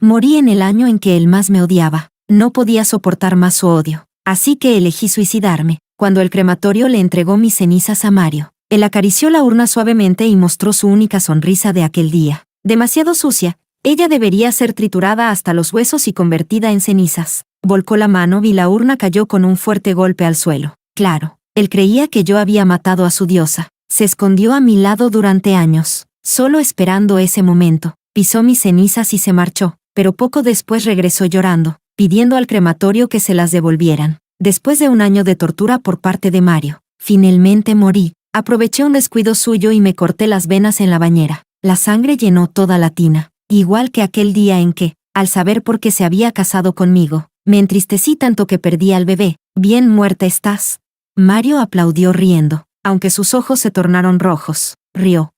Morí en el año en que él más me odiaba. No podía soportar más su odio. Así que elegí suicidarme. Cuando el crematorio le entregó mis cenizas a Mario, él acarició la urna suavemente y mostró su única sonrisa de aquel día. Demasiado sucia. Ella debería ser triturada hasta los huesos y convertida en cenizas. Volcó la mano y la urna cayó con un fuerte golpe al suelo. Claro, él creía que yo había matado a su diosa. Se escondió a mi lado durante años, solo esperando ese momento. Pisó mis cenizas y se marchó, pero poco después regresó llorando, pidiendo al crematorio que se las devolvieran. Después de un año de tortura por parte de Mario, finalmente morí. Aproveché un descuido suyo y me corté las venas en la bañera. La sangre llenó toda la tina. Igual que aquel día en que, al saber por qué se había casado conmigo, me entristecí tanto que perdí al bebé. Bien muerta estás. Mario aplaudió riendo, aunque sus ojos se tornaron rojos. Rió,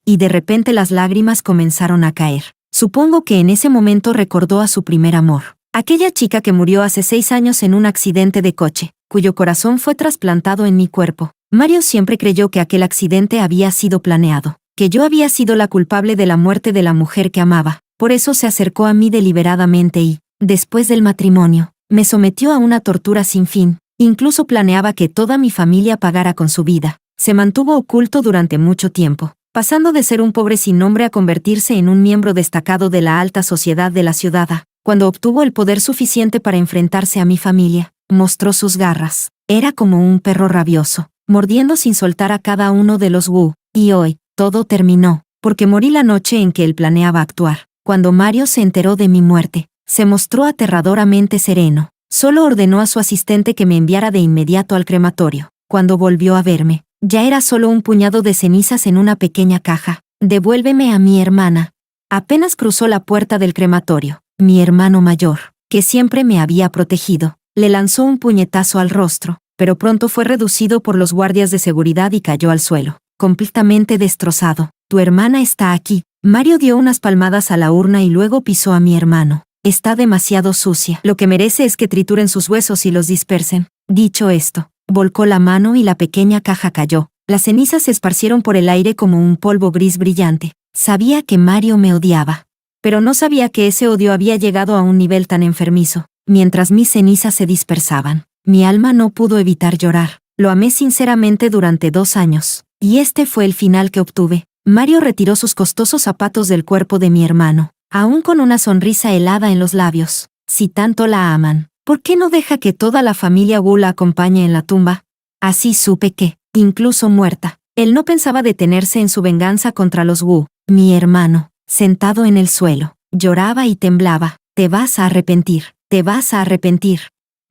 y de repente las lágrimas comenzaron a caer. Supongo que en ese momento recordó a su primer amor. Aquella chica que murió hace 6 años en un accidente de coche, cuyo corazón fue trasplantado en mi cuerpo. Mario siempre creyó que aquel accidente había sido planeado, que yo había sido la culpable de la muerte de la mujer que amaba. Por eso se acercó a mí deliberadamente y, después del matrimonio, me sometió a una tortura sin fin. Incluso planeaba que toda mi familia pagara con su vida. Se mantuvo oculto durante mucho tiempo, pasando de ser un pobre sin nombre a convertirse en un miembro destacado de la alta sociedad de la ciudad. Cuando obtuvo el poder suficiente para enfrentarse a mi familia, mostró sus garras. Era como un perro rabioso, mordiendo sin soltar a cada uno de los Wu. Y hoy, todo terminó, porque morí la noche en que él planeaba actuar. Cuando Mario se enteró de mi muerte, se mostró aterradoramente sereno. Solo ordenó a su asistente que me enviara de inmediato al crematorio. Cuando volvió a verme, ya era solo un puñado de cenizas en una pequeña caja. Devuélveme a mi hermana. Apenas cruzó la puerta del crematorio, mi hermano mayor, que siempre me había protegido, le lanzó un puñetazo al rostro, pero pronto fue reducido por los guardias de seguridad y cayó al suelo, completamente destrozado. Tu hermana está aquí. Mario dio unas palmadas a la urna y luego pisó a mi hermano. Está demasiado sucia. Lo que merece es que trituren sus huesos y los dispersen. Dicho esto, volcó la mano y la pequeña caja cayó. Las cenizas se esparcieron por el aire como un polvo gris brillante. Sabía que Mario me odiaba, pero no sabía que ese odio había llegado a un nivel tan enfermizo. Mientras mis cenizas se dispersaban, mi alma no pudo evitar llorar. Lo amé sinceramente durante 2 años, y este fue el final que obtuve. Mario retiró sus costosos zapatos del cuerpo de mi hermano, aún con una sonrisa helada en los labios. Si tanto la aman, ¿por qué no deja que toda la familia Wu la acompañe en la tumba? Así supe que, incluso muerta, él no pensaba detenerse en su venganza contra los Wu. Mi hermano, sentado en el suelo, lloraba y temblaba. Te vas a arrepentir, te vas a arrepentir.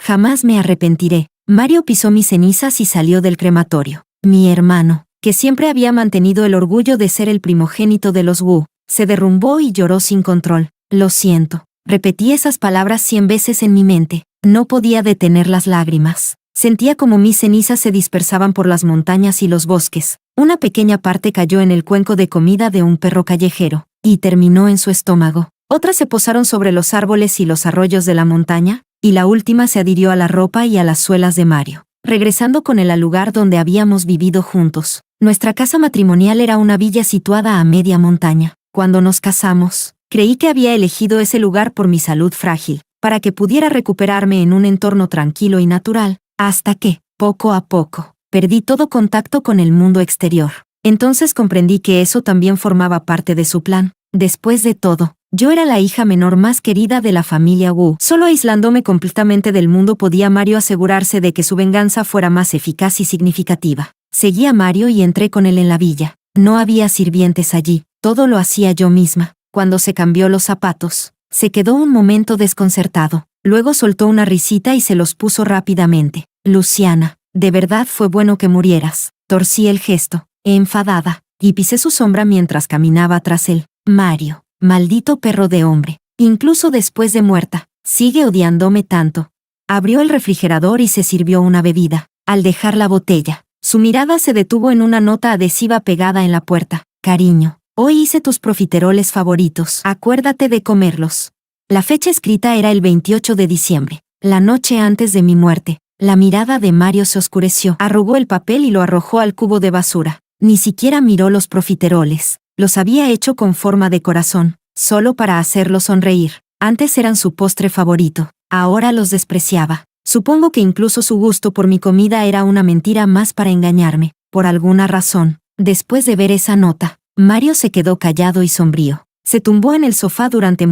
Jamás me arrepentiré. Mario pisó mis cenizas y salió del crematorio. Mi hermano, que siempre había mantenido el orgullo de ser el primogénito de los Wu, se derrumbó y lloró sin control. Lo siento. Repetí esas palabras 100 veces en mi mente. No podía detener las lágrimas. Sentía como mis cenizas se dispersaban por las montañas y los bosques. Una pequeña parte cayó en el cuenco de comida de un perro callejero, y terminó en su estómago. Otras se posaron sobre los árboles y los arroyos de la montaña, y la última se adhirió a la ropa y a las suelas de Mario, regresando con él al lugar donde habíamos vivido juntos. Nuestra casa matrimonial era una villa situada a media montaña. Cuando nos casamos, creí que había elegido ese lugar por mi salud frágil, para que pudiera recuperarme en un entorno tranquilo y natural, hasta que, poco a poco, perdí todo contacto con el mundo exterior. Entonces comprendí que eso también formaba parte de su plan. Después de todo, yo era la hija menor más querida de la familia Wu. Solo aislándome completamente del mundo podía Mario asegurarse de que su venganza fuera más eficaz y significativa. Seguí a Mario y entré con él en la villa. No había sirvientes allí, todo lo hacía yo misma. Cuando se cambió los zapatos, se quedó un momento desconcertado. Luego soltó una risita y se los puso rápidamente. Luciana, de verdad fue bueno que murieras. Torcí el gesto, enfadada, y pisé su sombra mientras caminaba tras él. Mario, maldito perro de hombre, incluso después de muerta, sigue odiándome tanto. Abrió el refrigerador y se sirvió una bebida. Al dejar la botella, su mirada se detuvo en una nota adhesiva pegada en la puerta. Cariño, hoy hice tus profiteroles favoritos. Acuérdate de comerlos. La fecha escrita era el 28 de diciembre, la noche antes de mi muerte. La mirada de Mario se oscureció. Arrugó el papel y lo arrojó al cubo de basura. Ni siquiera miró los profiteroles. Los había hecho con forma de corazón. solo para hacerlos sonreír. Antes eran su postre favorito, ahora los despreciaba. Supongo que incluso su gusto por mi comida era una mentira más para engañarme. Por alguna razón, después de ver esa nota, Mario se quedó callado y sombrío. Se tumbó en el sofá durante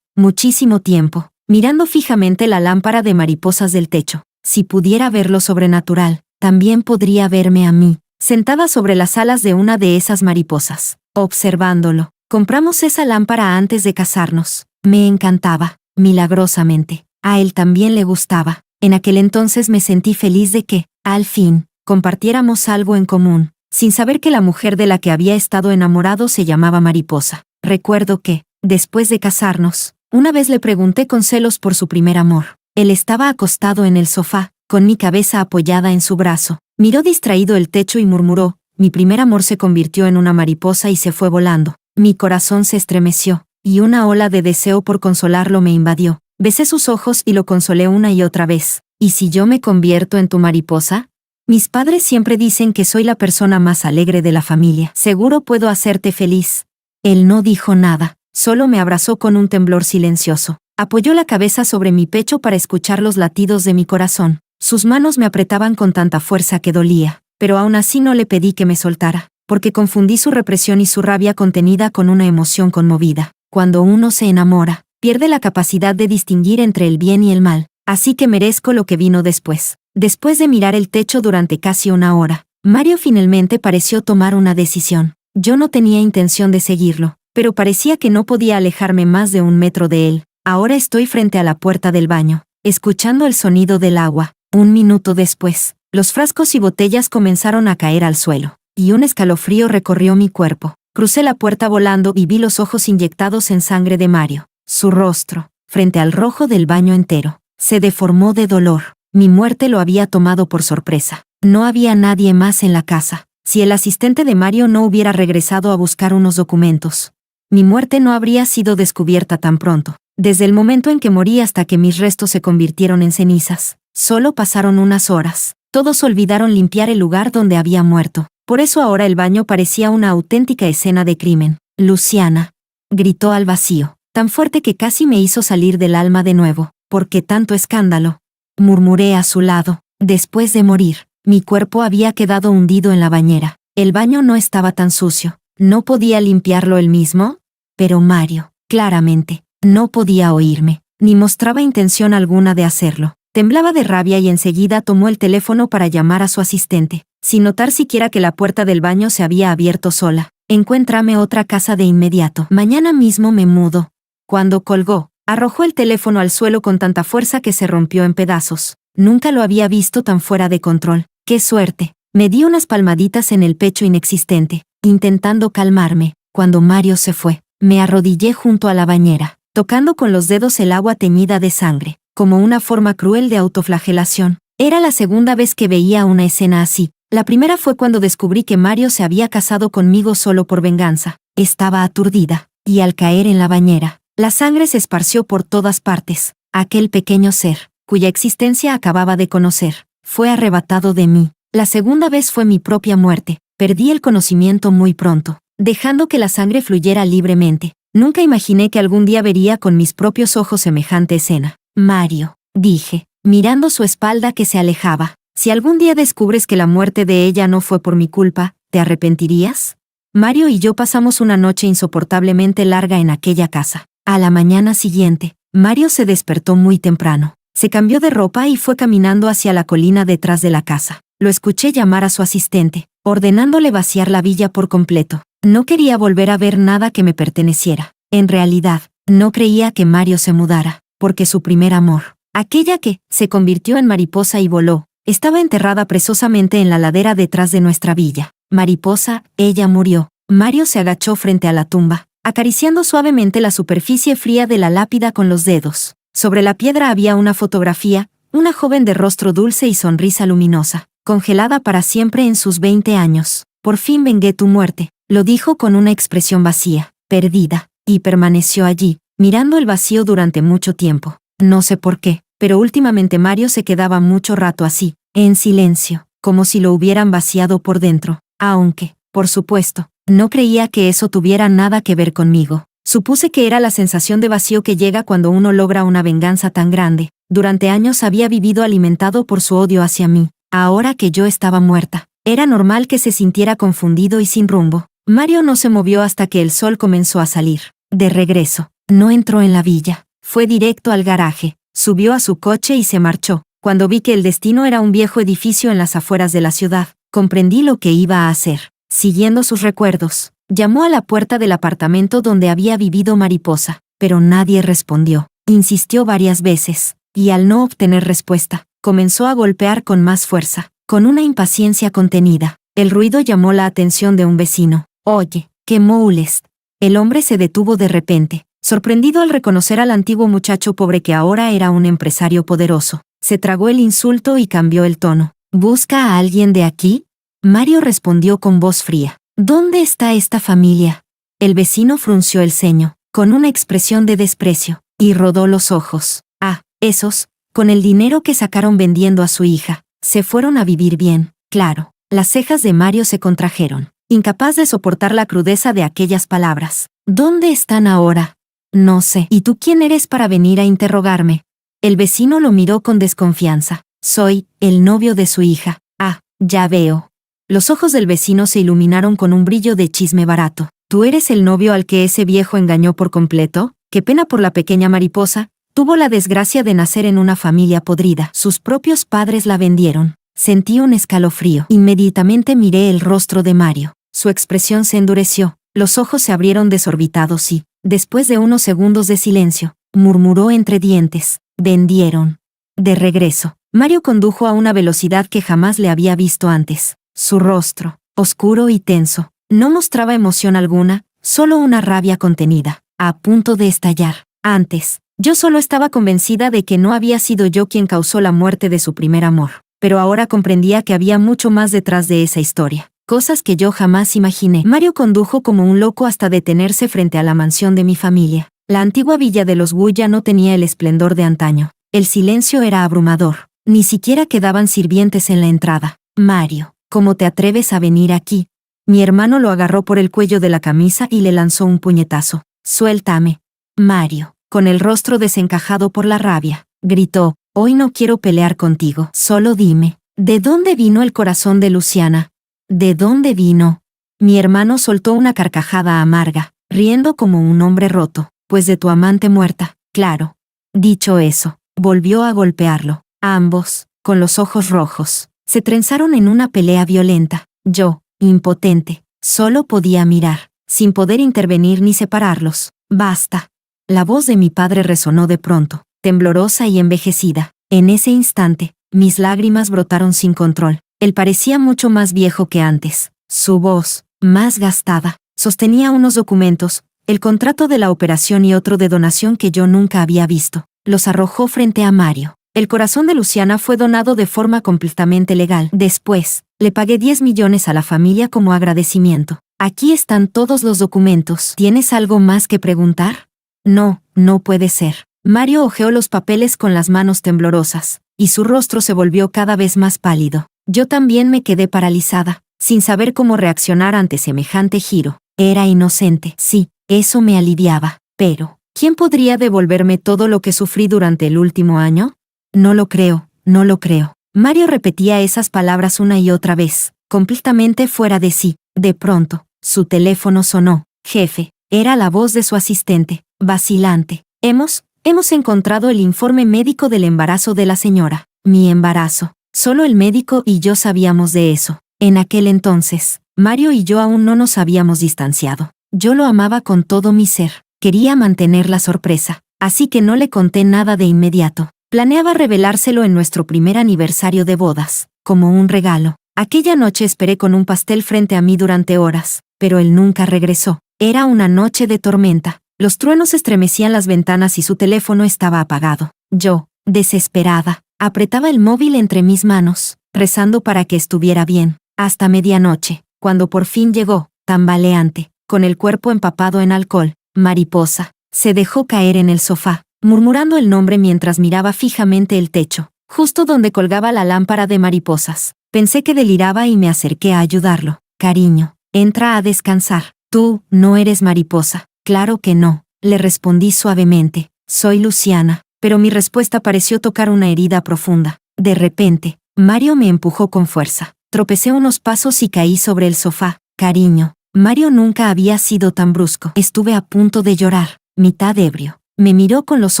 muchísimo tiempo, mirando fijamente la lámpara de mariposas del techo. Si pudiera ver lo sobrenatural, también podría verme a mí, sentada sobre las alas de una de esas mariposas, observándolo. Compramos esa lámpara antes de casarnos. Me encantaba, milagrosamente. A él también le gustaba. En aquel entonces me sentí feliz de que, al fin, compartiéramos algo en común, sin saber que la mujer de la que había estado enamorado se llamaba Mariposa. Recuerdo que, después de casarnos, una vez le pregunté con celos por su primer amor. Él estaba acostado en el sofá, con mi cabeza apoyada en su brazo. Miró distraído el techo y murmuró: mi primer amor se convirtió en una mariposa y se fue volando. Mi corazón se estremeció, y una ola de deseo por consolarlo me invadió. Besé sus ojos y lo consolé una y otra vez. ¿Y si yo me convierto en tu mariposa? Mis padres siempre dicen que soy la persona más alegre de la familia. Seguro puedo hacerte feliz. Él no dijo nada, solo me abrazó con un temblor silencioso. Apoyó la cabeza sobre mi pecho para escuchar los latidos de mi corazón. Sus manos me apretaban con tanta fuerza que dolía, pero aún así no le pedí que me soltara, porque confundí su represión y su rabia contenida con una emoción conmovida. Cuando uno se enamora, pierde la capacidad de distinguir entre el bien y el mal, así que merezco lo que vino después. Después de mirar el techo durante casi una hora, Mario finalmente pareció tomar una decisión. Yo no tenía intención de seguirlo, pero parecía que no podía alejarme más de 1 metro de él. Ahora estoy frente a la puerta del baño, escuchando el sonido del agua. 1 minuto después, los frascos y botellas comenzaron a caer al suelo, y un escalofrío recorrió mi cuerpo. Crucé la puerta volando y vi los ojos inyectados en sangre de Mario. Su rostro, frente al rojo del baño entero, se deformó de dolor. Mi muerte lo había tomado por sorpresa. No había nadie más en la casa. Si el asistente de Mario no hubiera regresado a buscar unos documentos, mi muerte no habría sido descubierta tan pronto. Desde el momento en que morí hasta que mis restos se convirtieron en cenizas, solo pasaron unas horas. Todos olvidaron limpiar el lugar donde había muerto. Por eso ahora el baño parecía una auténtica escena de crimen. Luciana, gritó al vacío, tan fuerte que casi me hizo salir del alma de nuevo. ¿Por qué tanto escándalo?, murmuré a su lado. Después de morir, mi cuerpo había quedado hundido en la bañera. El baño no estaba tan sucio. ¿No podía limpiarlo él mismo? Pero Mario, claramente, no podía oírme, ni mostraba intención alguna de hacerlo. Temblaba de rabia y enseguida tomó el teléfono para llamar a su asistente, sin notar siquiera que la puerta del baño se había abierto sola. Encuéntrame otra casa de inmediato. Mañana mismo me mudo. Cuando colgó, arrojó el teléfono al suelo con tanta fuerza que se rompió en pedazos. Nunca lo había visto tan fuera de control. ¡Qué suerte! Me di unas palmaditas en el pecho inexistente, intentando calmarme. Cuando Mario se fue, me arrodillé junto a la bañera, tocando con los dedos el agua teñida de sangre, como una forma cruel de autoflagelación. Era la segunda vez que veía una escena así. La primera fue cuando descubrí que Mario se había casado conmigo solo por venganza. Estaba aturdida, y al caer en la bañera, la sangre se esparció por todas partes. Aquel pequeño ser, cuya existencia acababa de conocer, fue arrebatado de mí. La segunda vez fue mi propia muerte. Perdí el conocimiento muy pronto, dejando que la sangre fluyera libremente. Nunca imaginé que algún día vería con mis propios ojos semejante escena. Mario, dije, mirando su espalda que se alejaba, si algún día descubres que la muerte de ella no fue por mi culpa, ¿te arrepentirías? Mario y yo pasamos una noche insoportablemente larga en aquella casa. A la mañana siguiente, Mario se despertó muy temprano. Se cambió de ropa y fue caminando hacia la colina detrás de la casa. Lo escuché llamar a su asistente, ordenándole vaciar la villa por completo. No quería volver a ver nada que me perteneciera. En realidad, no creía que Mario se mudara, porque su primer amor, aquella que se convirtió en mariposa y voló, estaba enterrada presosamente en la ladera detrás de nuestra villa. Mariposa, ella murió. Mario se agachó frente a la tumba, acariciando suavemente la superficie fría de la lápida con los dedos. Sobre la piedra había una fotografía, una joven de rostro dulce y sonrisa luminosa, congelada para siempre en sus 20 años. Por fin vengué tu muerte, lo dijo con una expresión vacía, perdida, y permaneció allí, mirando el vacío durante mucho tiempo. No sé por qué, pero últimamente Mario se quedaba mucho rato así, en silencio, como si lo hubieran vaciado por dentro, aunque, por supuesto, no creía que eso tuviera nada que ver conmigo. Supuse que era la sensación de vacío que llega cuando uno logra una venganza tan grande. Durante años había vivido alimentado por su odio hacia mí. Ahora que yo estaba muerta, era normal que se sintiera confundido y sin rumbo. Mario no se movió hasta que el sol comenzó a salir. De regreso, no entró en la villa. Fue directo al garaje, subió a su coche y se marchó. Cuando vi que el destino era un viejo edificio en las afueras de la ciudad, comprendí lo que iba a hacer. Siguiendo sus recuerdos, llamó a la puerta del apartamento donde había vivido Mariposa, pero nadie respondió. Insistió varias veces, y al no obtener respuesta, comenzó a golpear con más fuerza, con una impaciencia contenida. El ruido llamó la atención de un vecino. «Oye, qué molest». El hombre se detuvo de repente, sorprendido al reconocer al antiguo muchacho pobre que ahora era un empresario poderoso. Se tragó el insulto y cambió el tono. «¿Busca a alguien de aquí?». Mario respondió con voz fría. «¿Dónde está esta familia?». El vecino frunció el ceño, con una expresión de desprecio, y rodó los ojos. «Ah, esos, con el dinero que sacaron vendiendo a su hija, se fueron a vivir bien, claro». Las cejas de Mario se contrajeron, incapaz de soportar la crudeza de aquellas palabras. «¿Dónde están ahora?». «No sé. ¿Y tú quién eres para venir a interrogarme?». El vecino lo miró con desconfianza. «Soy el novio de su hija». «Ah, ya veo». Los ojos del vecino se iluminaron con un brillo de chisme barato. «¿Tú eres el novio al que ese viejo engañó por completo?». Qué pena por la pequeña Mariposa. Tuvo la desgracia de nacer en una familia podrida. Sus propios padres la vendieron. Sentí un escalofrío. Inmediatamente miré el rostro de Mario. Su expresión se endureció, los ojos se abrieron desorbitados y, después de unos segundos de silencio, murmuró entre dientes: «Vendieron». De regreso, Mario condujo a una velocidad que jamás le había visto antes. Su rostro, oscuro y tenso, no mostraba emoción alguna, solo una rabia contenida, a punto de estallar. Antes, yo solo estaba convencida de que no había sido yo quien causó la muerte de su primer amor, pero ahora comprendía que había mucho más detrás de esa historia, cosas que yo jamás imaginé. Mario condujo como un loco hasta detenerse frente a la mansión de mi familia. La antigua villa de los Wu ya no tenía el esplendor de antaño. El silencio era abrumador. Ni siquiera quedaban sirvientes en la entrada. «Mario, ¿cómo te atreves a venir aquí?». Mi hermano lo agarró por el cuello de la camisa y le lanzó un puñetazo. «Suéltame». Mario, con el rostro desencajado por la rabia, gritó: «Hoy no quiero pelear contigo. Solo dime, ¿de dónde vino el corazón de Luciana?». «¿De dónde vino?». Mi hermano soltó una carcajada amarga, riendo como un hombre roto. «Pues de tu amante muerta, claro». Dicho eso, volvió a golpearlo. Ambos, con los ojos rojos, se trenzaron en una pelea violenta. Yo, impotente, solo podía mirar, sin poder intervenir ni separarlos. «Basta». La voz de mi padre resonó de pronto, temblorosa y envejecida. En ese instante, mis lágrimas brotaron sin control. Él parecía mucho más viejo que antes. Su voz, más gastada, sostenía unos documentos, el contrato de la operación y otro de donación que yo nunca había visto. Los arrojó frente a Mario. «El corazón de Luciana fue donado de forma completamente legal. Después, le pagué 10 millones a la familia como agradecimiento. Aquí están todos los documentos. ¿Tienes algo más que preguntar?». «No, no puede ser». Mario hojeó los papeles con las manos temblorosas, y su rostro se volvió cada vez más pálido. Yo también me quedé paralizada, sin saber cómo reaccionar ante semejante giro. Era inocente, sí, eso me aliviaba. Pero, ¿quién podría devolverme todo lo que sufrí durante el último año? «No lo creo, no lo creo». Mario repetía esas palabras una y otra vez, completamente fuera de sí. De pronto, su teléfono sonó. «Jefe», era la voz de su asistente, vacilante. Hemos encontrado el informe médico del embarazo de la señora». Mi embarazo. Solo el médico y yo sabíamos de eso. En aquel entonces, Mario y yo aún no nos habíamos distanciado. Yo lo amaba con todo mi ser. Quería mantener la sorpresa, así que no le conté nada de inmediato. Planeaba revelárselo en nuestro primer aniversario de bodas, como un regalo. Aquella noche esperé con un pastel frente a mí durante horas, pero él nunca regresó. Era una noche de tormenta. Los truenos estremecían las ventanas y su teléfono estaba apagado. Yo, desesperada, apretaba el móvil entre mis manos, rezando para que estuviera bien, hasta medianoche, cuando por fin llegó, tambaleante, con el cuerpo empapado en alcohol. Mariposa. Se dejó caer en el sofá, murmurando el nombre mientras miraba fijamente el techo, justo donde colgaba la lámpara de mariposas. Pensé que deliraba y me acerqué a ayudarlo. «Cariño, entra a descansar. Tú no eres Mariposa». Claro que no, le respondí suavemente. Soy Luciana. Pero mi respuesta pareció tocar una herida profunda. De repente, Mario me empujó con fuerza. Tropecé unos pasos y caí sobre el sofá. Cariño, Mario nunca había sido tan brusco. Estuve a punto de llorar, mitad ebrio. Me miró con los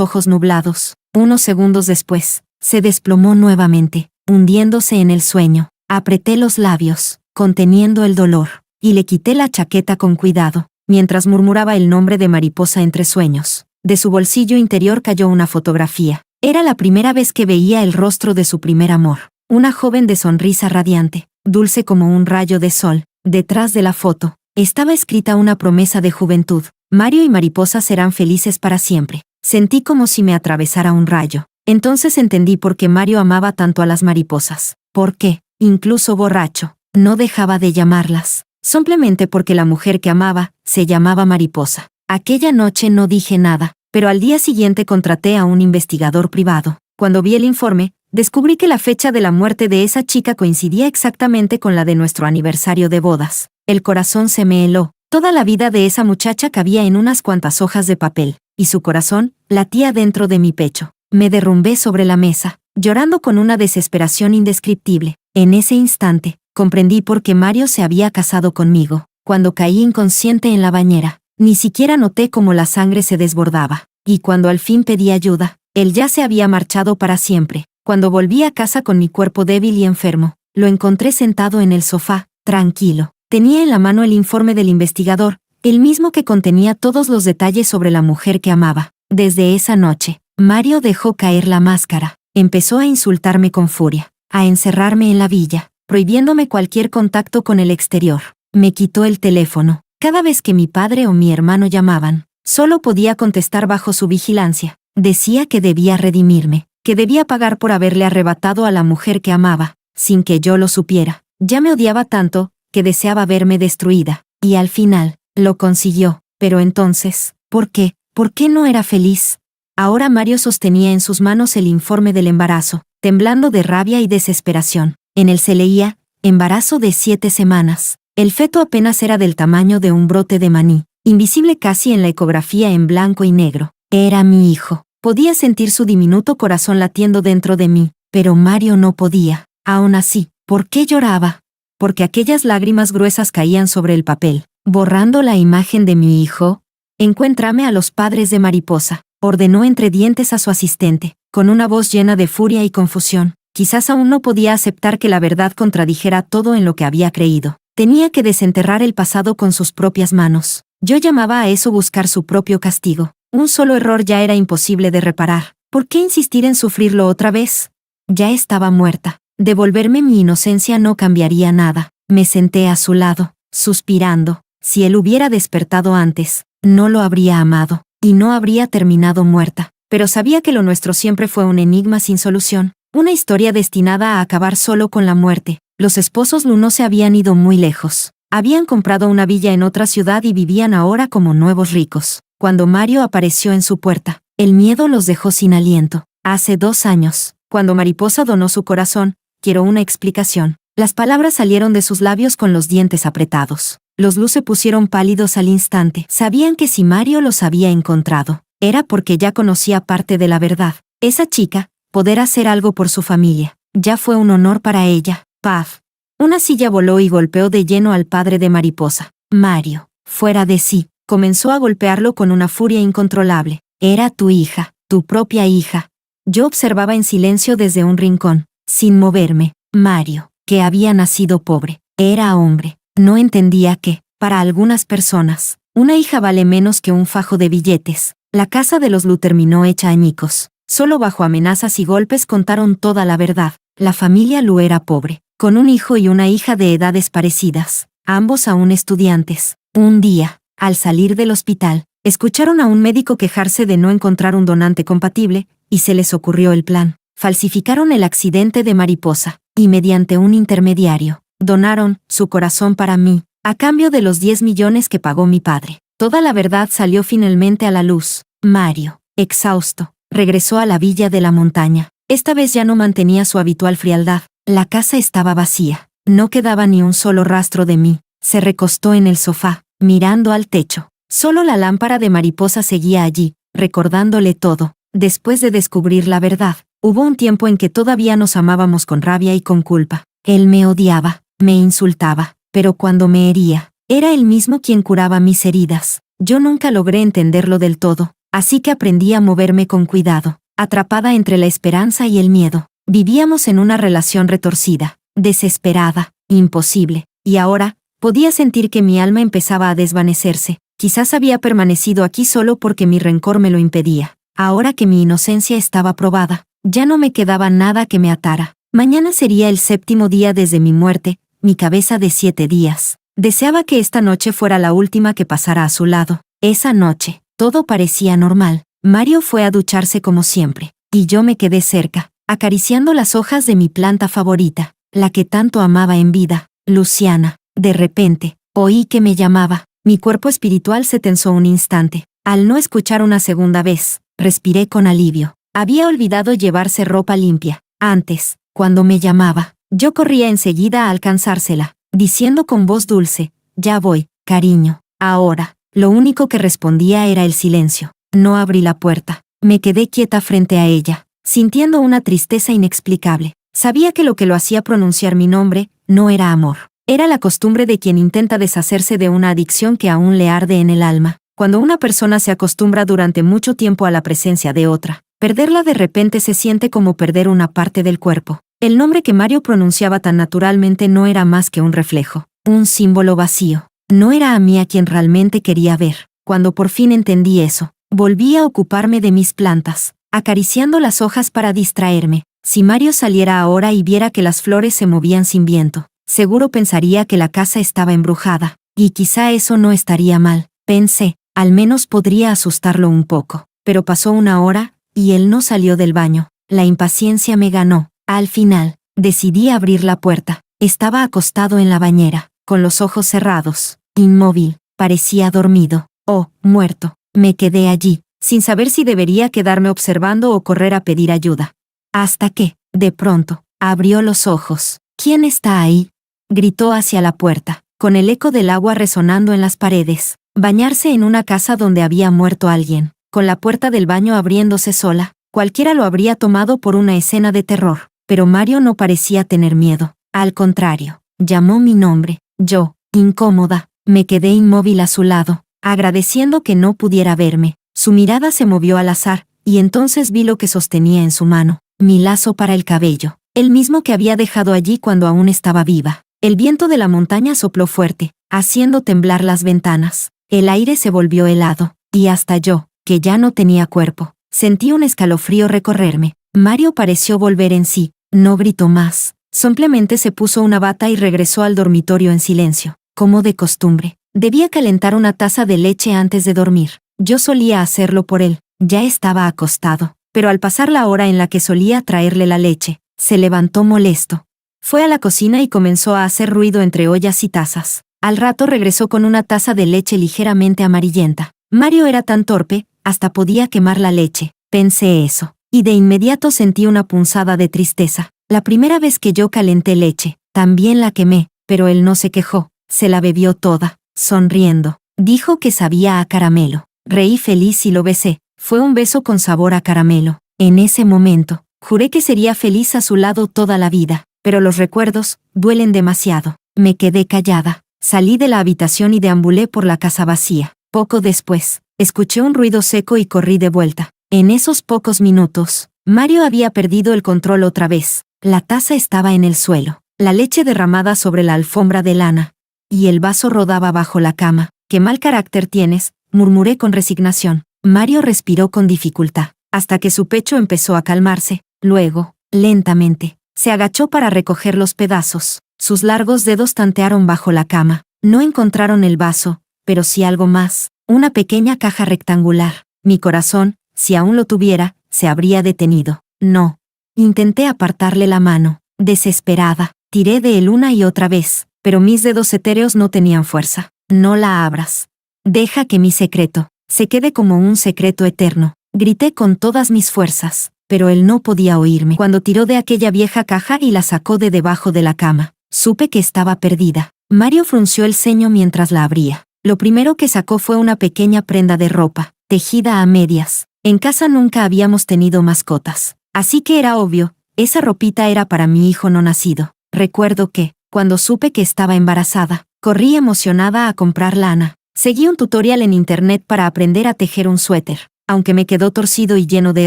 ojos nublados. Unos segundos después, se desplomó nuevamente, hundiéndose en el sueño. Apreté los labios, conteniendo el dolor, y le quité la chaqueta con cuidado, mientras murmuraba el nombre de Mariposa entre sueños. De su bolsillo interior cayó una fotografía. Era la primera vez que veía el rostro de su primer amor. Una joven de sonrisa radiante, dulce como un rayo de sol. Detrás de la foto, estaba escrita una promesa de juventud. Mario y Mariposa serán felices para siempre. Sentí como si me atravesara un rayo. Entonces entendí por qué Mario amaba tanto a las mariposas. ¿Por qué? Incluso borracho, no dejaba de llamarlas. Simplemente porque la mujer que amaba, se llamaba Mariposa. Aquella noche no dije nada, pero al día siguiente contraté a un investigador privado. Cuando vi el informe, descubrí que la fecha de la muerte de esa chica coincidía exactamente con la de nuestro aniversario de bodas. El corazón se me heló. Toda la vida de esa muchacha cabía en unas cuantas hojas de papel, y su corazón latía dentro de mi pecho. Me derrumbé sobre la mesa, llorando con una desesperación indescriptible. En ese instante, comprendí por qué Mario se había casado conmigo. Cuando caí inconsciente en la bañera, ni siquiera noté cómo la sangre se desbordaba. Y cuando al fin pedí ayuda, él ya se había marchado para siempre. Cuando volví a casa con mi cuerpo débil y enfermo, lo encontré sentado en el sofá, tranquilo. Tenía en la mano el informe del investigador, el mismo que contenía todos los detalles sobre la mujer que amaba. Desde esa noche, Mario dejó caer la máscara. Empezó a insultarme con furia, a encerrarme en la villa, prohibiéndome cualquier contacto con el exterior. Me quitó el teléfono. Cada vez que mi padre o mi hermano llamaban, solo podía contestar bajo su vigilancia. Decía que debía redimirme, que debía pagar por haberle arrebatado a la mujer que amaba, sin que yo lo supiera. Ya me odiaba tanto, que deseaba verme destruida. Y al final, lo consiguió. Pero entonces, ¿por qué? ¿Por qué no era feliz? Ahora Mario sostenía en sus manos el informe del embarazo, temblando de rabia y desesperación. En él se leía, embarazo de 7 semanas. El feto apenas era del tamaño de un brote de maní, invisible casi en la ecografía en blanco y negro. Era mi hijo. Podía sentir su diminuto corazón latiendo dentro de mí, pero Mario no podía. Aún así, ¿por qué lloraba? Porque aquellas lágrimas gruesas caían sobre el papel, borrando la imagen de mi hijo. Encuéntrame a los padres de Mariposa, ordenó entre dientes a su asistente, con una voz llena de furia y confusión. Quizás aún no podía aceptar que la verdad contradijera todo en lo que había creído. Tenía que desenterrar el pasado con sus propias manos. Yo llamaba a eso buscar su propio castigo. Un solo error ya era imposible de reparar. ¿Por qué insistir en sufrirlo otra vez? Ya estaba muerta. Devolverme mi inocencia no cambiaría nada. Me senté a su lado, suspirando. Si él hubiera despertado antes, no lo habría amado, y no habría terminado muerta. Pero sabía que lo nuestro siempre fue un enigma sin solución, una historia destinada a acabar solo con la muerte. Los esposos Lu no se habían ido muy lejos. Habían comprado una villa en otra ciudad y vivían ahora como nuevos ricos. Cuando Mario apareció en su puerta, el miedo los dejó sin aliento. Hace 2 años, cuando Mariposa donó su corazón, quiero una explicación. Las palabras salieron de sus labios con los dientes apretados. Los Lu se pusieron pálidos al instante. Sabían que si Mario los había encontrado, era porque ya conocía parte de la verdad. Esa chica, poder hacer algo por su familia, ya fue un honor para ella. Paf. Una silla voló y golpeó de lleno al padre de Mariposa. Mario, fuera de sí, comenzó a golpearlo con una furia incontrolable. Era tu hija, tu propia hija. Yo observaba en silencio desde un rincón, sin moverme. Mario, que había nacido pobre, era hombre. No entendía que, para algunas personas, una hija vale menos que un fajo de billetes. La casa de los Lu terminó hecha añicos. Solo bajo amenazas y golpes contaron toda la verdad. La familia Lu era pobre, con un hijo y una hija de edades parecidas, ambos aún estudiantes. Un día, al salir del hospital, escucharon a un médico quejarse de no encontrar un donante compatible, y se les ocurrió el plan. Falsificaron el accidente de Mariposa, y mediante un intermediario, donaron su corazón para mí, a cambio de los 10 millones que pagó mi padre. Toda la verdad salió finalmente a la luz. Mario, exhausto, regresó a la villa de la montaña. Esta vez ya no mantenía su habitual frialdad. La casa estaba vacía. No quedaba ni un solo rastro de mí. Se recostó en el sofá, mirando al techo. Solo la lámpara de mariposa seguía allí, recordándole todo. Después de descubrir la verdad, hubo un tiempo en que todavía nos amábamos con rabia y con culpa. Él me odiaba, me insultaba, pero cuando me hería, era él mismo quien curaba mis heridas. Yo nunca logré entenderlo del todo, así que aprendí a moverme con cuidado, atrapada entre la esperanza y el miedo. Vivíamos en una relación retorcida, desesperada, imposible, y ahora, podía sentir que mi alma empezaba a desvanecerse. Quizás había permanecido aquí solo porque mi rencor me lo impedía. Ahora que mi inocencia estaba probada, ya no me quedaba nada que me atara. Mañana sería el 7º día desde mi muerte, mi cabeza de 7 días. Deseaba que esta noche fuera la última que pasara a su lado. Esa noche, todo parecía normal. Mario fue a ducharse como siempre, y yo me quedé cerca, acariciando las hojas de mi planta favorita, la que tanto amaba en vida, Luciana. De repente, oí que me llamaba. Mi cuerpo espiritual se tensó un instante. Al no escuchar una segunda vez, respiré con alivio. Había olvidado llevarse ropa limpia. Antes, cuando me llamaba, yo corría enseguida a alcanzársela, diciendo con voz dulce, «Ya voy, cariño». Ahora, lo único que respondía era el silencio. No abrí la puerta. Me quedé quieta frente a ella, sintiendo una tristeza inexplicable. Sabía que lo que lo hacía pronunciar mi nombre no era amor. Era la costumbre de quien intenta deshacerse de una adicción que aún le arde en el alma. Cuando una persona se acostumbra durante mucho tiempo a la presencia de otra, perderla de repente se siente como perder una parte del cuerpo. El nombre que Mario pronunciaba tan naturalmente no era más que un reflejo, un símbolo vacío. No era a mí a quien realmente quería ver. Cuando por fin entendí eso, volví a ocuparme de mis plantas, acariciando las hojas para distraerme. Si Mario saliera ahora y viera que las flores se movían sin viento, seguro pensaría que la casa estaba embrujada, y quizá eso no estaría mal, pensé, al menos podría asustarlo un poco. Pero pasó una hora, y él no salió del baño. La impaciencia me ganó. Al final, decidí abrir la puerta. Estaba acostado en la bañera, con los ojos cerrados, inmóvil, parecía dormido, o muerto. Me quedé allí, sin saber si debería quedarme observando o correr a pedir ayuda. Hasta que, de pronto, abrió los ojos. «¿Quién está ahí?», gritó hacia la puerta, con el eco del agua resonando en las paredes. Bañarse en una casa donde había muerto alguien, con la puerta del baño abriéndose sola, cualquiera lo habría tomado por una escena de terror, pero Mario no parecía tener miedo. Al contrario, llamó mi nombre. Yo, incómoda, me quedé inmóvil a su lado, agradeciendo que no pudiera verme. Su mirada se movió al azar, y entonces vi lo que sostenía en su mano, mi lazo para el cabello, el mismo que había dejado allí cuando aún estaba viva. El viento de la montaña sopló fuerte, haciendo temblar las ventanas. El aire se volvió helado, y hasta yo, que ya no tenía cuerpo, sentí un escalofrío recorrerme. Mario pareció volver en sí, no gritó más, simplemente se puso una bata y regresó al dormitorio en silencio, como de costumbre. Debía calentar una taza de leche antes de dormir. Yo solía hacerlo por él, ya estaba acostado, pero al pasar la hora en la que solía traerle la leche, se levantó molesto. Fue a la cocina y comenzó a hacer ruido entre ollas y tazas. Al rato regresó con una taza de leche ligeramente amarillenta. Mario era tan torpe, hasta podía quemar la leche. Pensé eso, y de inmediato sentí una punzada de tristeza. La primera vez que yo calenté leche, también la quemé, pero él no se quejó, se la bebió toda, sonriendo. Dijo que sabía a caramelo. Reí feliz y lo besé. Fue un beso con sabor a caramelo. En ese momento, juré que sería feliz a su lado toda la vida, pero los recuerdos duelen demasiado. Me quedé callada. Salí de la habitación y deambulé por la casa vacía. Poco después, escuché un ruido seco y corrí de vuelta. En esos pocos minutos, Mario había perdido el control otra vez. La taza estaba en el suelo, la leche derramada sobre la alfombra de lana, y el vaso rodaba bajo la cama. «Qué mal carácter tienes», murmuré con resignación. Mario respiró con dificultad, hasta que su pecho empezó a calmarse. Luego, lentamente, se agachó para recoger los pedazos. Sus largos dedos tantearon bajo la cama. No encontraron el vaso, pero sí algo más, una pequeña caja rectangular. Mi corazón, si aún lo tuviera, se habría detenido. No. Intenté apartarle la mano, desesperada. Tiré de él una y otra vez, pero mis dedos etéreos no tenían fuerza. «No la abras. Deja que mi secreto se quede como un secreto eterno», grité con todas mis fuerzas, pero él no podía oírme. Cuando tiró de aquella vieja caja y la sacó de debajo de la cama, supe que estaba perdida. Mario frunció el ceño mientras la abría. Lo primero que sacó fue una pequeña prenda de ropa, tejida a medias. En casa nunca habíamos tenido mascotas. Así que era obvio, esa ropita era para mi hijo no nacido. Recuerdo que, cuando supe que estaba embarazada, corrí emocionada a comprar lana. Seguí un tutorial en internet para aprender a tejer un suéter. Aunque me quedó torcido y lleno de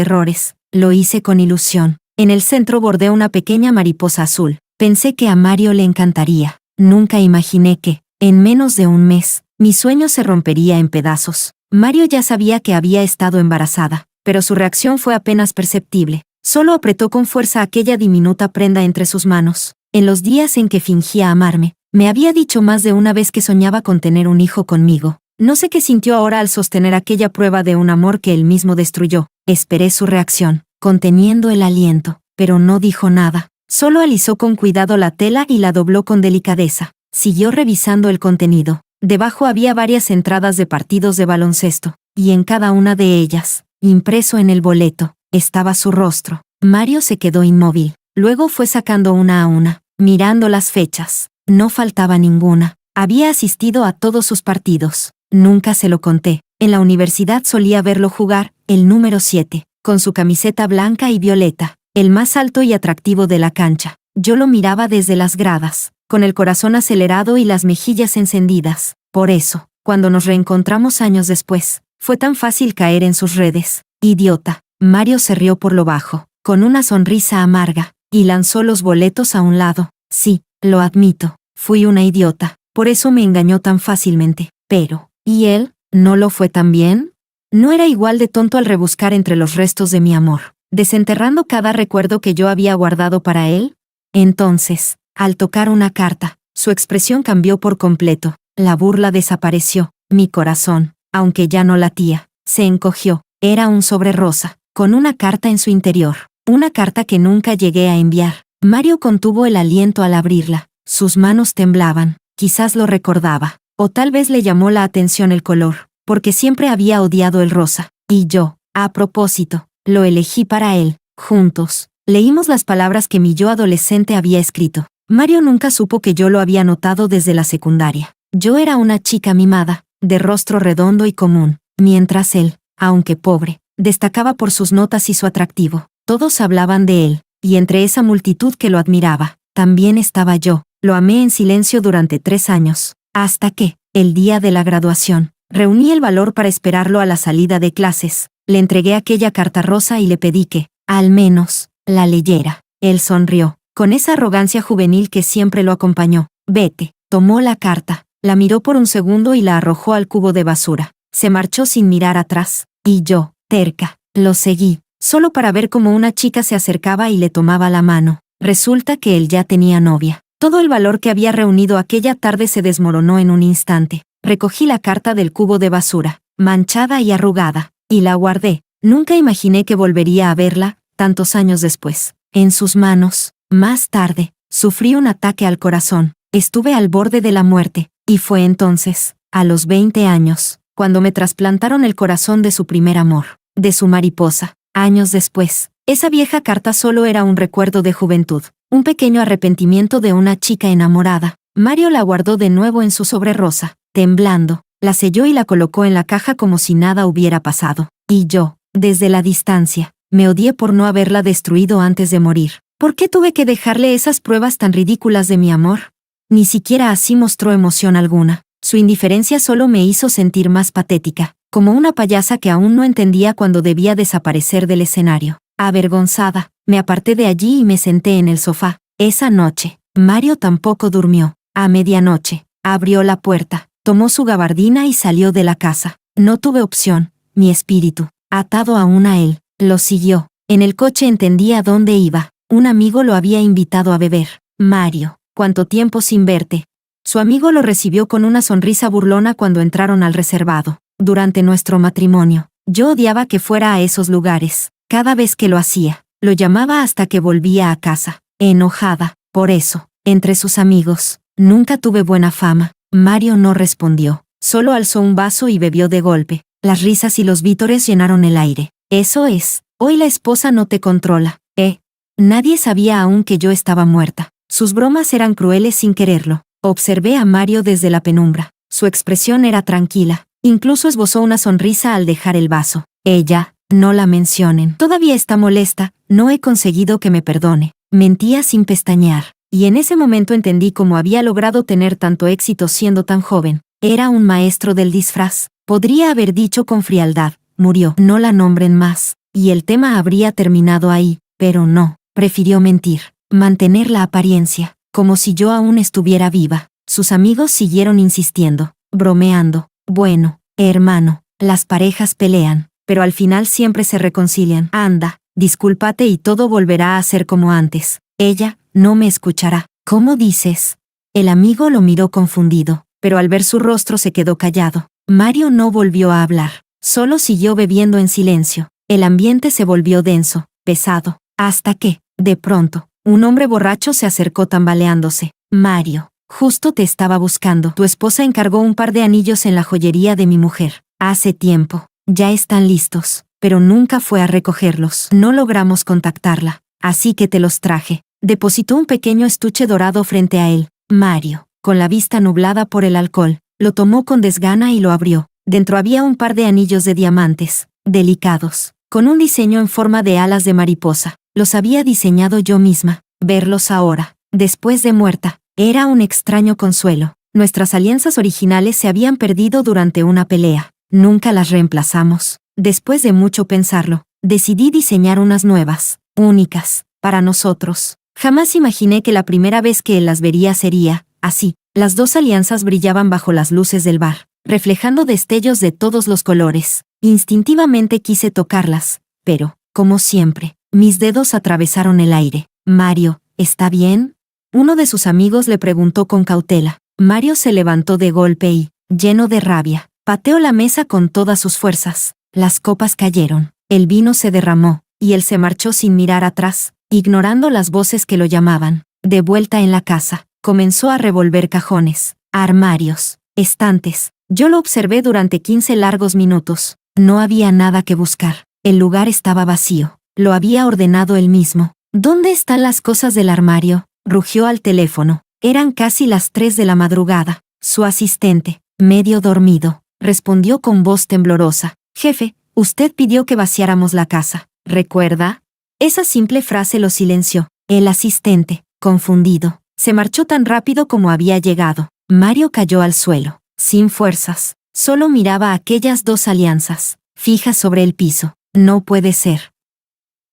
errores, lo hice con ilusión. En el centro bordé una pequeña mariposa azul. Pensé que a Mario le encantaría. Nunca imaginé que, en menos de un mes, mi sueño se rompería en pedazos. Mario ya sabía que había estado embarazada, pero su reacción fue apenas perceptible. Solo apretó con fuerza aquella diminuta prenda entre sus manos. En los días en que fingía amarme, me había dicho más de una vez que soñaba con tener un hijo conmigo. No sé qué sintió ahora al sostener aquella prueba de un amor que él mismo destruyó. Esperé su reacción, conteniendo el aliento, pero no dijo nada. Solo alisó con cuidado la tela y la dobló con delicadeza. Siguió revisando el contenido. Debajo había varias entradas de partidos de baloncesto, y en cada una de ellas, impreso en el boleto, estaba su rostro. Mario se quedó inmóvil. Luego fue sacando una a una, mirando las fechas. No faltaba ninguna. Había asistido a todos sus partidos. Nunca se lo conté. En la universidad solía verlo jugar, el número 7, con su camiseta blanca y violeta, el más alto y atractivo de la cancha. Yo lo miraba desde las gradas, con el corazón acelerado y las mejillas encendidas. Por eso, cuando nos reencontramos años después, fue tan fácil caer en sus redes. Idiota. Mario se rió por lo bajo, con una sonrisa amarga, y lanzó los boletos a un lado. Sí, lo admito, fui una idiota, por eso me engañó tan fácilmente. Pero, ¿y él? ¿No lo fue también? ¿No era igual de tonto al rebuscar entre los restos de mi amor, desenterrando cada recuerdo que yo había guardado para él? Entonces, al tocar una carta, su expresión cambió por completo. La burla desapareció. Mi corazón, aunque ya no latía, se encogió. Era un sobre rosa, con una carta en su interior. Una carta que nunca llegué a enviar. Mario contuvo el aliento al abrirla. Sus manos temblaban. Quizás lo recordaba. O tal vez le llamó la atención el color, porque siempre había odiado el rosa. Y yo, a propósito, lo elegí para él. Juntos, leímos las palabras que mi yo adolescente había escrito. Mario nunca supo que yo lo había notado desde la secundaria. Yo era una chica mimada, de rostro redondo y común, mientras él, aunque pobre, destacaba por sus notas y su atractivo. Todos hablaban de él, y entre esa multitud que lo admiraba, también estaba yo. Lo amé en silencio durante 3 años, hasta que, el día de la graduación, reuní el valor para esperarlo a la salida de clases. Le entregué aquella carta rosa y le pedí que, al menos, la leyera. Él sonrió, con esa arrogancia juvenil que siempre lo acompañó. Vete. Tomó la carta, la miró por un segundo y la arrojó al cubo de basura. Se marchó sin mirar atrás, y yo, terca, lo seguí, solo para ver cómo una chica se acercaba y le tomaba la mano. Resulta que él ya tenía novia. Todo el valor que había reunido aquella tarde se desmoronó en un instante. Recogí la carta del cubo de basura, manchada y arrugada, y la guardé. Nunca imaginé que volvería a verla, tantos años después, en sus manos. Más tarde, sufrí un ataque al corazón. Estuve al borde de la muerte, y fue entonces, a los 20 años, cuando me trasplantaron el corazón de su primer amor, de su mariposa. Años después, esa vieja carta solo era un recuerdo de juventud, un pequeño arrepentimiento de una chica enamorada. Mario la guardó de nuevo en su sobre rosa, temblando, la selló y la colocó en la caja como si nada hubiera pasado. Y yo, desde la distancia, me odié por no haberla destruido antes de morir. ¿Por qué tuve que dejarle esas pruebas tan ridículas de mi amor? Ni siquiera así mostró emoción alguna. Su indiferencia solo me hizo sentir más patética, como una payasa que aún no entendía cuándo debía desaparecer del escenario. Avergonzada, me aparté de allí y me senté en el sofá. Esa noche, Mario tampoco durmió. A medianoche, abrió la puerta, tomó su gabardina y salió de la casa. No tuve opción. Mi espíritu, atado aún a él, lo siguió. En el coche entendía dónde iba. Un amigo lo había invitado a beber. Mario, ¿cuánto tiempo sin verte? Su amigo lo recibió con una sonrisa burlona cuando entraron al reservado. Durante nuestro matrimonio, yo odiaba que fuera a esos lugares. Cada vez que lo hacía, lo llamaba hasta que volvía a casa, enojada. Por eso, entre sus amigos, nunca tuve buena fama. Mario no respondió, solo alzó un vaso y bebió de golpe. Las risas y los vítores llenaron el aire. Eso es, hoy la esposa no te controla, ¿eh? Nadie sabía aún que yo estaba muerta. Sus bromas eran crueles sin quererlo. Observé a Mario desde la penumbra. Su expresión era tranquila. Incluso esbozó una sonrisa al dejar el vaso. Ella, no la mencionen. Todavía está molesta, no he conseguido que me perdone. Mentía sin pestañear. Y en ese momento entendí cómo había logrado tener tanto éxito siendo tan joven. Era un maestro del disfraz. Podría haber dicho con frialdad, murió, no la nombren más. Y el tema habría terminado ahí, pero no. Prefirió mentir, mantener la apariencia, como si yo aún estuviera viva. Sus amigos siguieron insistiendo, bromeando. Bueno, hermano, las parejas pelean, pero al final siempre se reconcilian. Anda, discúlpate y todo volverá a ser como antes. Ella no me escuchará. ¿Cómo dices? El amigo lo miró confundido, pero al ver su rostro se quedó callado. Mario no volvió a hablar, solo siguió bebiendo en silencio. El ambiente se volvió denso, pesado, hasta que, de pronto, un hombre borracho se acercó tambaleándose. Mario, justo te estaba buscando. Tu esposa encargó un par de anillos en la joyería de mi mujer. Hace tiempo. Ya están listos, pero nunca fue a recogerlos. No logramos contactarla, así que te los traje. Depositó un pequeño estuche dorado frente a él. Mario, con la vista nublada por el alcohol, lo tomó con desgana y lo abrió. Dentro había un par de anillos de diamantes, delicados, con un diseño en forma de alas de mariposa. Los había diseñado yo misma. Verlos ahora, después de muerta, era un extraño consuelo. Nuestras alianzas originales se habían perdido durante una pelea. Nunca las reemplazamos. Después de mucho pensarlo, decidí diseñar unas nuevas, únicas, para nosotros. Jamás imaginé que la primera vez que él las vería sería, así. Las dos alianzas brillaban bajo las luces del bar, reflejando destellos de todos los colores. Instintivamente quise tocarlas, pero, como siempre, mis dedos atravesaron el aire. Mario, ¿está bien? Uno de sus amigos le preguntó con cautela. Mario se levantó de golpe y, lleno de rabia, pateó la mesa con todas sus fuerzas. Las copas cayeron, el vino se derramó, y él se marchó sin mirar atrás, ignorando las voces que lo llamaban. De vuelta en la casa, comenzó a revolver cajones, armarios, estantes. Yo lo observé durante 15 largos minutos. No había nada que buscar. El lugar estaba vacío. Lo había ordenado él mismo. ¿Dónde están las cosas del armario? Rugió al teléfono. Eran casi las 3 de la madrugada. Su asistente, medio dormido, respondió con voz temblorosa. Jefe, usted pidió que vaciáramos la casa. ¿Recuerda? Esa simple frase lo silenció. El asistente, confundido, se marchó tan rápido como había llegado. Mario cayó al suelo, sin fuerzas. Solo miraba aquellas dos alianzas, fijas sobre el piso. No puede ser.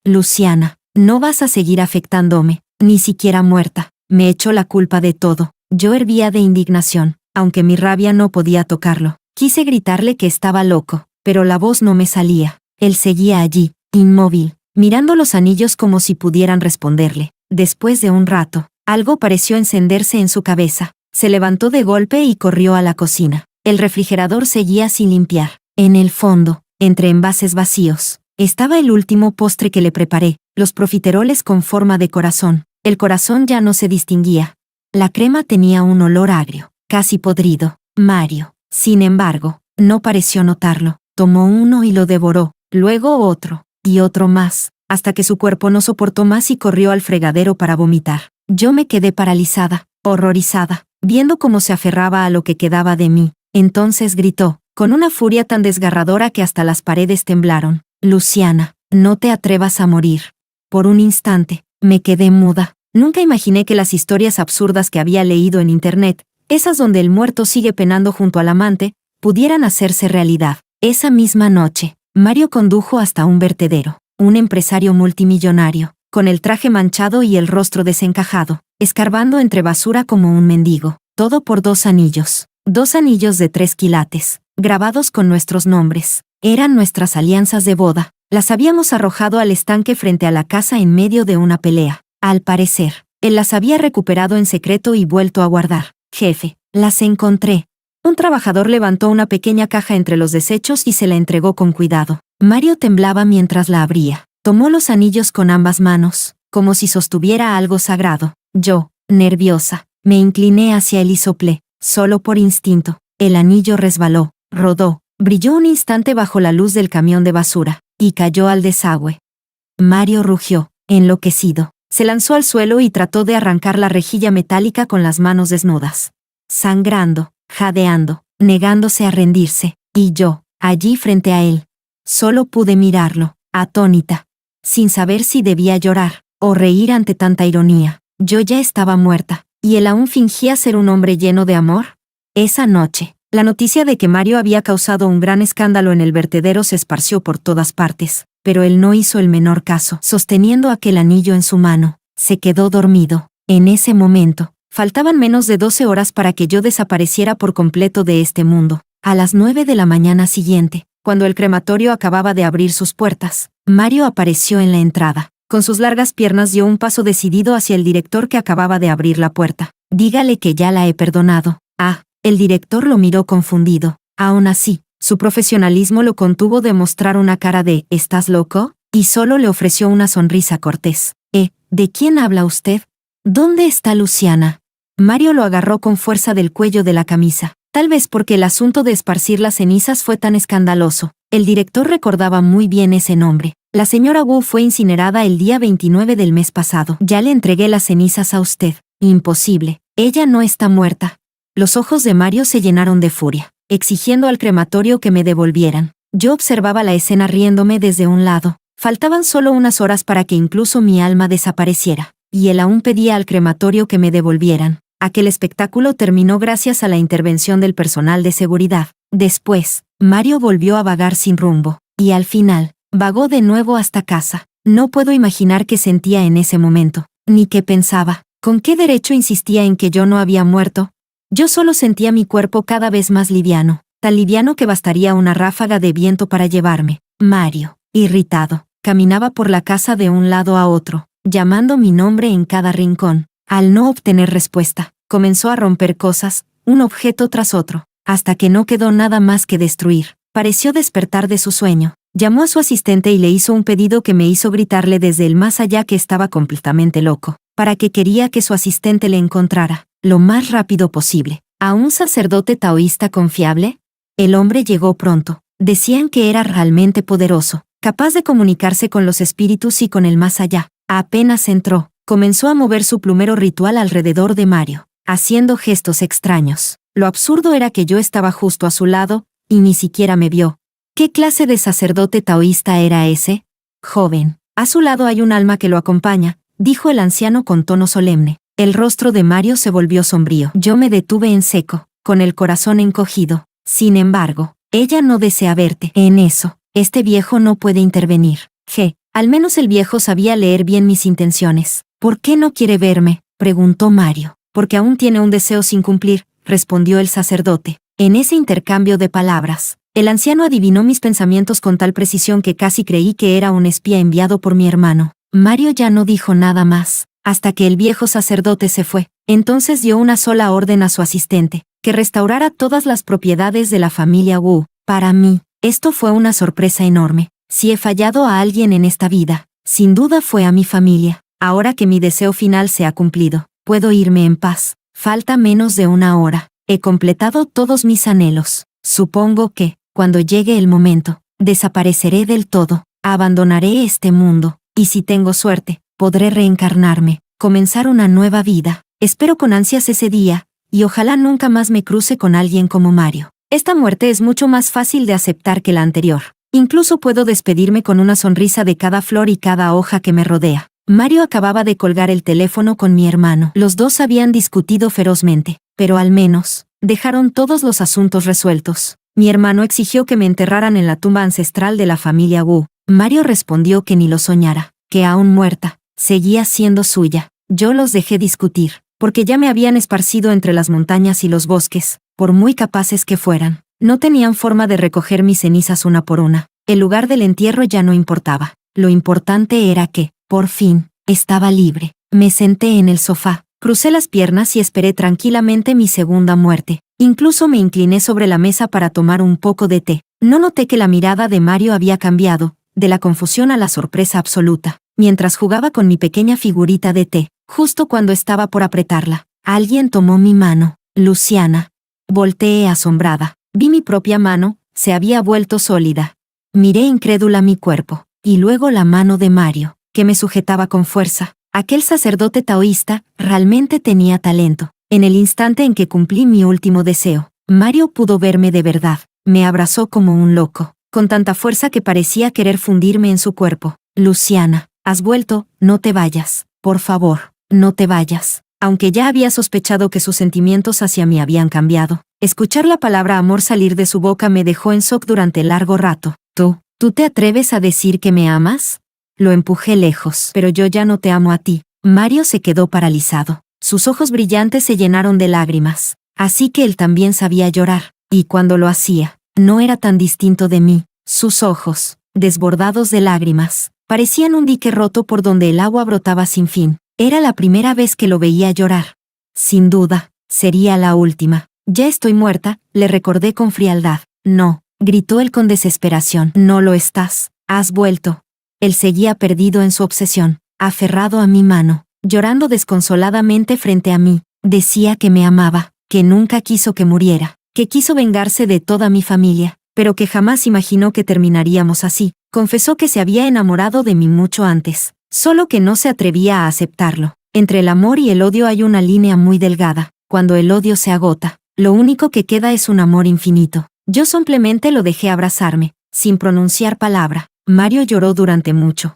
Luciana, no vas a seguir afectándome, ni siquiera muerta. Me echó la culpa de todo. Yo hervía de indignación, aunque mi rabia no podía tocarlo. Quise gritarle que estaba loco, pero la voz no me salía. Él seguía allí, inmóvil, mirando los anillos como si pudieran responderle. Después de un rato, algo pareció encenderse en su cabeza. Se levantó de golpe y corrió a la cocina. El refrigerador seguía sin limpiar. En el fondo, entre envases vacíos, estaba el último postre que le preparé, los profiteroles con forma de corazón. El corazón ya no se distinguía. La crema tenía un olor agrio, casi podrido. Mario, sin embargo, no pareció notarlo. Tomó uno y lo devoró, luego otro, y otro más, hasta que su cuerpo no soportó más y corrió al fregadero para vomitar. Yo me quedé paralizada, horrorizada, viendo cómo se aferraba a lo que quedaba de mí. Entonces gritó, con una furia tan desgarradora que hasta las paredes temblaron. Luciana, no te atrevas a morir. Por un instante, me quedé muda. Nunca imaginé que las historias absurdas que había leído en internet, esas donde el muerto sigue penando junto al amante, pudieran hacerse realidad. Esa misma noche, Mario condujo hasta un vertedero, un empresario multimillonario, con el traje manchado y el rostro desencajado, escarbando entre basura como un mendigo. Todo por 2 anillos. 2 anillos de 3 quilates, grabados con nuestros nombres. Eran nuestras alianzas de boda. Las habíamos arrojado al estanque frente a la casa en medio de una pelea. Al parecer, él las había recuperado en secreto y vuelto a guardar. Jefe, las encontré. Un trabajador levantó una pequeña caja entre los desechos y se la entregó con cuidado. Mario temblaba mientras la abría. Tomó los anillos con ambas manos, como si sostuviera algo sagrado. Yo, nerviosa, me incliné hacia él y soplé. Solo por instinto, el anillo resbaló, rodó, brilló un instante bajo la luz del camión de basura, y cayó al desagüe. Mario rugió, enloquecido. Se lanzó al suelo y trató de arrancar la rejilla metálica con las manos desnudas. Sangrando, jadeando, negándose a rendirse, y yo, allí frente a él. Solo pude mirarlo, atónita, sin saber si debía llorar o reír ante tanta ironía. Yo ya estaba muerta, y él aún fingía ser un hombre lleno de amor. Esa noche, la noticia de que Mario había causado un gran escándalo en el vertedero se esparció por todas partes, pero él no hizo el menor caso. Sosteniendo aquel anillo en su mano, se quedó dormido. En ese momento, faltaban menos de 12 horas para que yo desapareciera por completo de este mundo. A las 9 de la mañana siguiente, cuando el crematorio acababa de abrir sus puertas, Mario apareció en la entrada. Con sus largas piernas dio un paso decidido hacia el director que acababa de abrir la puerta. Dígale que ya la he perdonado. Ah, el director lo miró confundido. Aún así, su profesionalismo lo contuvo de mostrar una cara de ¿estás loco? Y solo le ofreció una sonrisa cortés. ¿De quién habla usted? ¿Dónde está Luciana? Mario lo agarró con fuerza del cuello de la camisa. Tal vez porque el asunto de esparcir las cenizas fue tan escandaloso. El director recordaba muy bien ese nombre. La señora Wu fue incinerada el día 29 del mes pasado. Ya le entregué las cenizas a usted. Imposible. Ella no está muerta. Los ojos de Mario se llenaron de furia, exigiendo al crematorio que me devolvieran. Yo observaba la escena riéndome desde un lado. Faltaban solo unas horas para que incluso mi alma desapareciera, y él aún pedía al crematorio que me devolvieran. Aquel espectáculo terminó gracias a la intervención del personal de seguridad. Después, Mario volvió a vagar sin rumbo, y al final, vagó de nuevo hasta casa. No puedo imaginar qué sentía en ese momento, ni qué pensaba. ¿Con qué derecho insistía en que yo no había muerto? Yo solo sentía mi cuerpo cada vez más liviano, tan liviano que bastaría una ráfaga de viento para llevarme. Mario, irritado, caminaba por la casa de un lado a otro, llamando mi nombre en cada rincón. Al no obtener respuesta, comenzó a romper cosas, un objeto tras otro, hasta que no quedó nada más que destruir. Pareció despertar de su sueño. Llamó a su asistente y le hizo un pedido que me hizo gritarle desde el más allá que estaba completamente loco, para que quería que su asistente le encontrara, lo más rápido posible. ¿A un sacerdote taoísta confiable? El hombre llegó pronto. Decían que era realmente poderoso, capaz de comunicarse con los espíritus y con el más allá. Apenas entró, comenzó a mover su plumero ritual alrededor de Mario, haciendo gestos extraños. Lo absurdo era que yo estaba justo a su lado, y ni siquiera me vio. ¿Qué clase de sacerdote taoísta era ese? Joven, a su lado hay un alma que lo acompaña, dijo el anciano con tono solemne. El rostro de Mario se volvió sombrío. Yo me detuve en seco, con el corazón encogido. Sin embargo, ella no desea verte. En eso, este viejo no puede intervenir. Al menos el viejo sabía leer bien mis intenciones. ¿Por qué no quiere verme?, preguntó Mario. Porque aún tiene un deseo sin cumplir, respondió el sacerdote. En ese intercambio de palabras, el anciano adivinó mis pensamientos con tal precisión que casi creí que era un espía enviado por mi hermano. Mario ya no dijo nada más, hasta que el viejo sacerdote se fue. Entonces dio una sola orden a su asistente, que restaurara todas las propiedades de la familia Wu. Para mí, esto fue una sorpresa enorme. Si he fallado a alguien en esta vida, sin duda fue a mi familia. Ahora que mi deseo final se ha cumplido, puedo irme en paz. Falta menos de una hora. He completado todos mis anhelos. Supongo que, cuando llegue el momento, desapareceré del todo. Abandonaré este mundo, y si tengo suerte, podré reencarnarme, comenzar una nueva vida. Espero con ansias ese día, y ojalá nunca más me cruce con alguien como Mario. Esta muerte es mucho más fácil de aceptar que la anterior. Incluso puedo despedirme con una sonrisa de cada flor y cada hoja que me rodea. Mario acababa de colgar el teléfono con mi hermano. Los dos habían discutido ferozmente, pero al menos, dejaron todos los asuntos resueltos. Mi hermano exigió que me enterraran en la tumba ancestral de la familia Wu. Mario respondió que ni lo soñara, que aún muerta, seguía siendo suya. Yo los dejé discutir, porque ya me habían esparcido entre las montañas y los bosques, por muy capaces que fueran. No tenían forma de recoger mis cenizas una por una. El lugar del entierro ya no importaba. Lo importante era que, por fin, estaba libre. Me senté en el sofá, crucé las piernas y esperé tranquilamente mi segunda muerte. Incluso me incliné sobre la mesa para tomar un poco de té. No noté que la mirada de Mario había cambiado, de la confusión a la sorpresa absoluta. Mientras jugaba con mi pequeña figurita de té, justo cuando estaba por apretarla, alguien tomó mi mano. Luciana. Volteé asombrada. Vi mi propia mano, se había vuelto sólida. Miré incrédula mi cuerpo, y luego la mano de Mario, que me sujetaba con fuerza. Aquel sacerdote taoísta realmente tenía talento. En el instante en que cumplí mi último deseo, Mario pudo verme de verdad. Me abrazó como un loco, con tanta fuerza que parecía querer fundirme en su cuerpo. Luciana, has vuelto, no te vayas. Por favor, no te vayas. Aunque ya había sospechado que sus sentimientos hacia mí habían cambiado, escuchar la palabra amor salir de su boca me dejó en shock durante largo rato. ¿Tú te atreves a decir que me amas? Lo empujé lejos. Pero yo ya no te amo a ti. Mario se quedó paralizado. Sus ojos brillantes se llenaron de lágrimas. Así que él también sabía llorar. Y cuando lo hacía, no era tan distinto de mí. Sus ojos, desbordados de lágrimas, parecían un dique roto por donde el agua brotaba sin fin. Era la primera vez que lo veía llorar. Sin duda, sería la última. Ya estoy muerta, le recordé con frialdad. No, gritó él con desesperación. No lo estás. Has vuelto. Él seguía perdido en su obsesión, aferrado a mi mano, llorando desconsoladamente frente a mí. Decía que me amaba, que nunca quiso que muriera, que quiso vengarse de toda mi familia, pero que jamás imaginó que terminaríamos así. Confesó que se había enamorado de mí mucho antes, solo que no se atrevía a aceptarlo. Entre el amor y el odio hay una línea muy delgada. Cuando el odio se agota, lo único que queda es un amor infinito. Yo simplemente lo dejé abrazarme, sin pronunciar palabra. Mario lloró durante mucho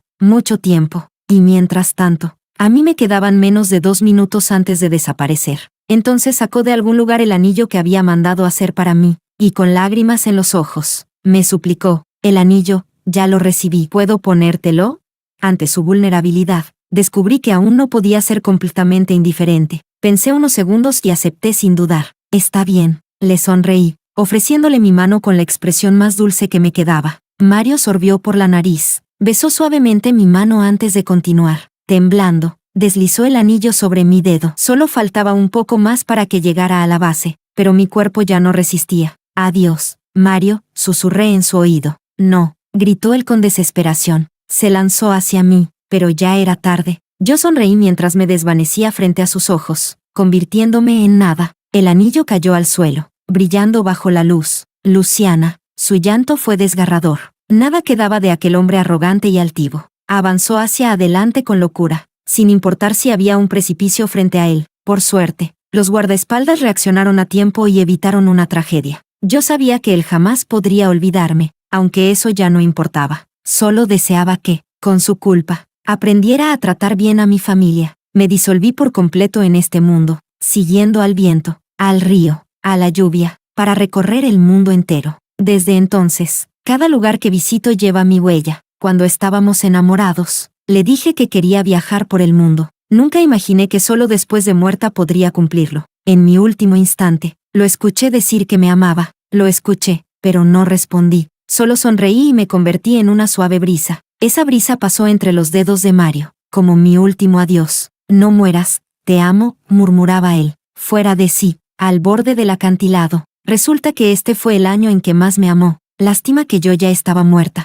tiempo, y mientras tanto, a mí me quedaban menos de 2 minutos antes de desaparecer. Entonces sacó de algún lugar el anillo que había mandado hacer para mí, y con lágrimas en los ojos, me suplicó, el anillo, ya lo recibí, ¿puedo ponértelo? Ante su vulnerabilidad, descubrí que aún no podía ser completamente indiferente. Pensé unos segundos y acepté sin dudar. Está bien, le sonreí, ofreciéndole mi mano con la expresión más dulce que me quedaba. Mario sorbió por la nariz, besó suavemente mi mano antes de continuar. Temblando, deslizó el anillo sobre mi dedo. Solo faltaba un poco más para que llegara a la base, pero mi cuerpo ya no resistía. Adiós, Mario, susurré en su oído. No, gritó él con desesperación. Se lanzó hacia mí, pero ya era tarde. Yo sonreí mientras me desvanecía frente a sus ojos, convirtiéndome en nada. El anillo cayó al suelo, brillando bajo la luz. Luciana. Su llanto fue desgarrador. Nada quedaba de aquel hombre arrogante y altivo. Avanzó hacia adelante con locura, sin importar si había un precipicio frente a él. Por suerte, los guardaespaldas reaccionaron a tiempo y evitaron una tragedia. Yo sabía que él jamás podría olvidarme, aunque eso ya no importaba. Solo deseaba que, con su culpa, aprendiera a tratar bien a mi familia. Me disolví por completo en este mundo, siguiendo al viento, al río, a la lluvia, para recorrer el mundo entero. Desde entonces, cada lugar que visito lleva mi huella. Cuando estábamos enamorados, le dije que quería viajar por el mundo. Nunca imaginé que solo después de muerta podría cumplirlo. En mi último instante, lo escuché decir que me amaba. Lo escuché, pero no respondí. Solo sonreí y me convertí en una suave brisa. Esa brisa pasó entre los dedos de Mario, como mi último adiós. No mueras, te amo, murmuraba él, fuera de sí, al borde del acantilado. Resulta que este fue el año en que más me amó. Lástima que yo ya estaba muerta.